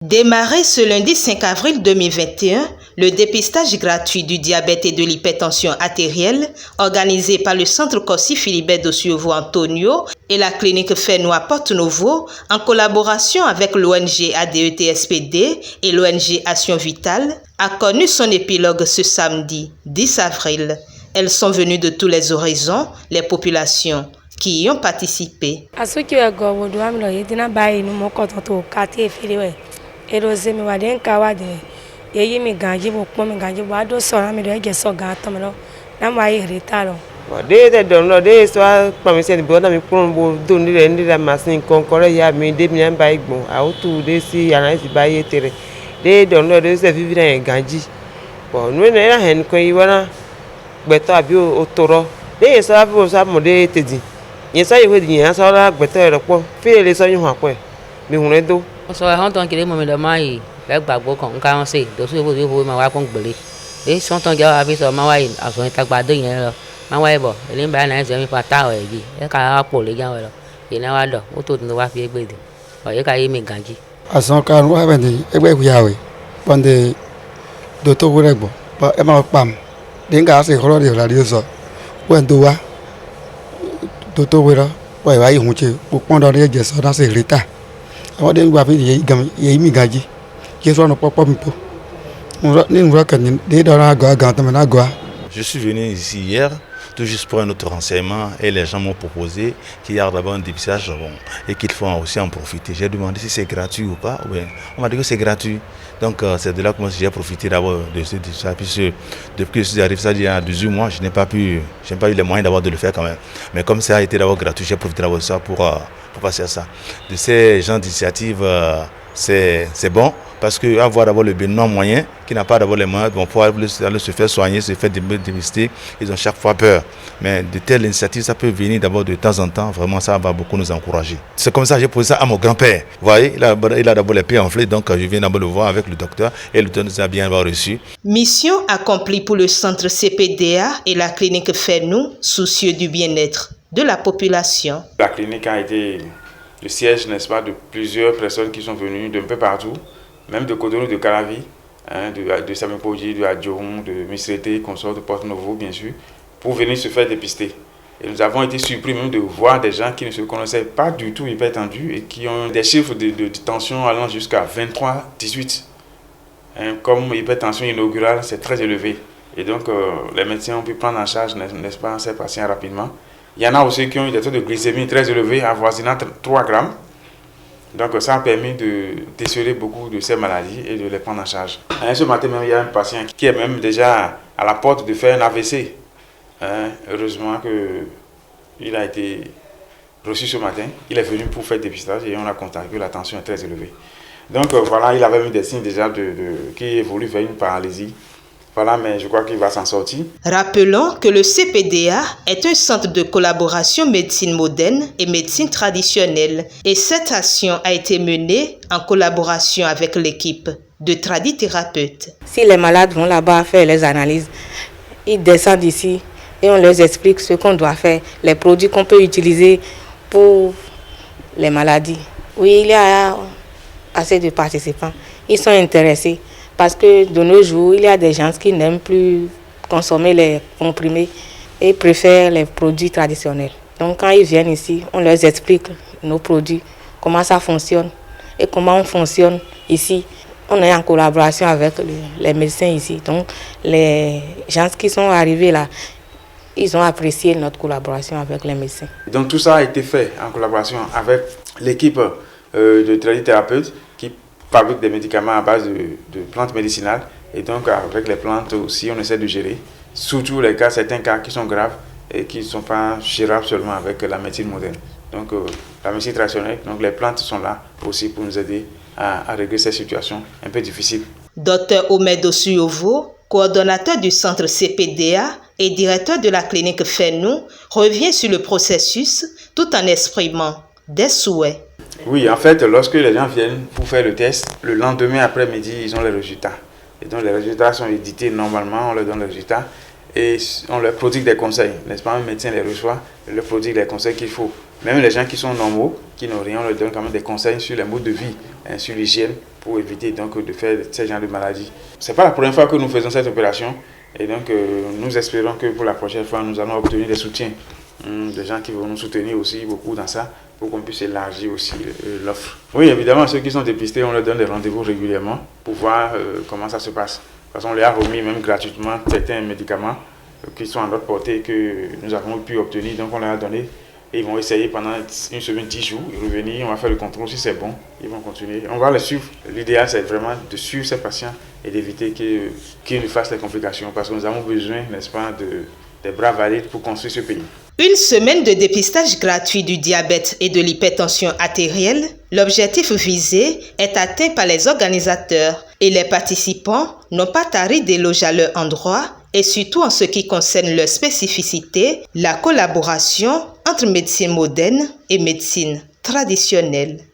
Démarré ce lundi 5 avril 2021, le dépistage gratuit du diabète et de l'hypertension artérielle, organisé par le Centre Corsi Philibert Dossiovo Antonio et la clinique Fennois Porto Novo, en collaboration avec l'ONG ADETSPD et l'ONG Action Vitale, a connu son épilogue ce samedi 10 avril. Elles sont venues de tous les horizons, les populations qui y ont participé. Eroze mi wade nka wade yeyi mi ganji bo pon mi ganji bo ado sora mi do eje so gan tan mi lo na ma yi reta lo wade de don lo de so pa mi se ni bo na mi pon bo do ni re ni la machine konkore ya mi de mi an ba igbon a o tu de si analysis ba ye tere de don lo de se vivi na ganji bo nu na ya hen ko yi wana gbeto abi o toro de so abi o sa mo de tedi yen sa yi we di yen so la gbeto ero po fi le so yun ha po mi hun re do so han ton kile mo mi do mai le gbagbo kan nka won se do so wo ma wa kon gbele e so ton ja abi so ma wa aso ta gbado yen lo ma wa bo ele ba na se mi pa ta o yi e ka po le jan lo ye na wa do o to ni wa fi egbede o ye ka yi mi ganji asan kan wa be ni egbe ku yawe ponde do to wo regbo ba e ma pam de nga se horo de la ri so wen do wa do to wo ro wa yi hun che po pon do re je so na se rita. Je suis venu ici hier, tout juste pour un autre renseignement, et les gens m'ont proposé qu'il y a d'abord un dépistage et qu'il faut aussi en profiter. J'ai demandé si c'est gratuit ou pas. Ouais. On m'a dit que c'est gratuit. Donc c'est de là que moi j'ai profité d'abord de ce dépistage. Puisque depuis que je suis arrivé, ça il y a 18 mois, je n'ai pas eu les moyens d'abord de le faire quand même. Mais comme ça a été d'abord gratuit, j'ai profité d'abord de ça pour passer à ça. De ces gens d'initiative, c'est bon parce qu'avoir d'abord le bénin moyen, qui n'a pas d'abord les moyens, vont pouvoir aller se faire soigner, se faire dépister, ils ont chaque fois peur. Mais de telles initiatives, ça peut venir d'abord de temps en temps, vraiment ça va beaucoup nous encourager. C'est comme ça que j'ai posé ça à mon grand-père. Vous voyez, il a d'abord les pieds enflés, donc je viens d'abord le voir avec le docteur et le docteur nous a bien reçu. Mission accomplie pour le centre CPDA et la clinique Fennois, soucieux du bien-être de la population. La clinique a été le siège, n'est-ce pas, de plusieurs personnes qui sont venues d'un peu partout, même de Cotonou, de Calavi, hein, de Samepoji, de Adjoum, de Misrete, consort de Porto Novo, bien sûr, pour venir se faire dépister. Et nous avons été surpris même de voir des gens qui ne se connaissaient pas du tout hypertendus et qui ont des chiffres de tension allant jusqu'à 23-18. Hein, comme hypertension inaugurale, c'est très élevé. Et donc, les médecins ont pu prendre en charge, n'est-ce pas, ces patients rapidement. Il y en a aussi qui ont eu des taux de glycémie très élevés, avoisinant 3 grammes. Donc ça a permis de déceler beaucoup de ces maladies et de les prendre en charge. Et ce matin même, il y a un patient qui est même déjà à la porte de faire un AVC. Heureusement qu'il a été reçu ce matin. Il est venu pour faire dépistage et on a constaté que la tension est très élevée. Donc voilà, il avait eu des signes déjà qui évoluent vers une paralysie. Voilà, mais je crois qu'il va s'en sortir. Rappelons que le CPDA est un centre de collaboration médecine moderne et médecine traditionnelle. Et cette action a été menée en collaboration avec l'équipe de tradithérapeutes. Si les malades vont là-bas faire les analyses, ils descendent ici et on leur explique ce qu'on doit faire, les produits qu'on peut utiliser pour les maladies. Oui, il y a assez de participants. Ils sont intéressés. Parce que de nos jours, il y a des gens qui n'aiment plus consommer les comprimés et préfèrent les produits traditionnels. Donc quand ils viennent ici, on leur explique nos produits, comment ça fonctionne et comment on fonctionne ici. On est en collaboration avec les médecins ici. Donc les gens qui sont arrivés là, ils ont apprécié notre collaboration avec les médecins. Donc tout ça a été fait en collaboration avec l'équipe de tradithérapeutes qui fabrique des médicaments à base de plantes médicinales. Et donc, avec les plantes aussi, on essaie de gérer. Surtout certains cas qui sont graves et qui ne sont pas gérables seulement avec la médecine moderne. Donc, la médecine traditionnelle, donc les plantes sont là aussi pour nous aider à régler ces situations un peu difficiles. Dr Omed Dossiovo, coordonnateur du centre CPDA et directeur de la clinique Fennois, revient sur le processus tout en exprimant des souhaits. Oui, en fait, lorsque les gens viennent pour faire le test, le lendemain après-midi, ils ont les résultats. Et donc, les résultats sont édités normalement, on leur donne les résultats et on leur prodigue des conseils. N'est-ce pas, un médecin les reçoit et leur prodigue les conseils qu'il faut Même les gens qui sont normaux, qui n'ont rien, on leur donne quand même des conseils sur les modes de vie, sur l'hygiène, pour éviter donc de faire ce genre de maladies. Ce n'est pas la première fois que nous faisons cette opération, et donc nous espérons que pour la prochaine fois, nous allons obtenir des soutiens, des gens qui vont nous soutenir aussi beaucoup dans ça, pour qu'on puisse élargir aussi l'offre. Oui, évidemment, ceux qui sont dépistés, on leur donne des rendez-vous régulièrement pour voir comment ça se passe. Parce qu'on leur a remis même gratuitement certains médicaments qui sont à notre portée, que nous avons pu obtenir, donc on leur a donné. Et ils vont essayer pendant une semaine, 10 jours, ils revenir, on va faire le contrôle, si c'est bon, ils vont continuer. On va les suivre. L'idéal, c'est vraiment de suivre ces patients et d'éviter qu'ils ne fassent les complications, parce que nous avons besoin, n'est-ce pas, des bras valides pour construire ce pays. Une semaine de dépistage gratuit du diabète et de l'hypertension artérielle, l'objectif visé est atteint par les organisateurs et les participants n'ont pas tari d'éloges à leur endroit et surtout en ce qui concerne leur spécificité, la collaboration entre médecine moderne et médecine traditionnelle.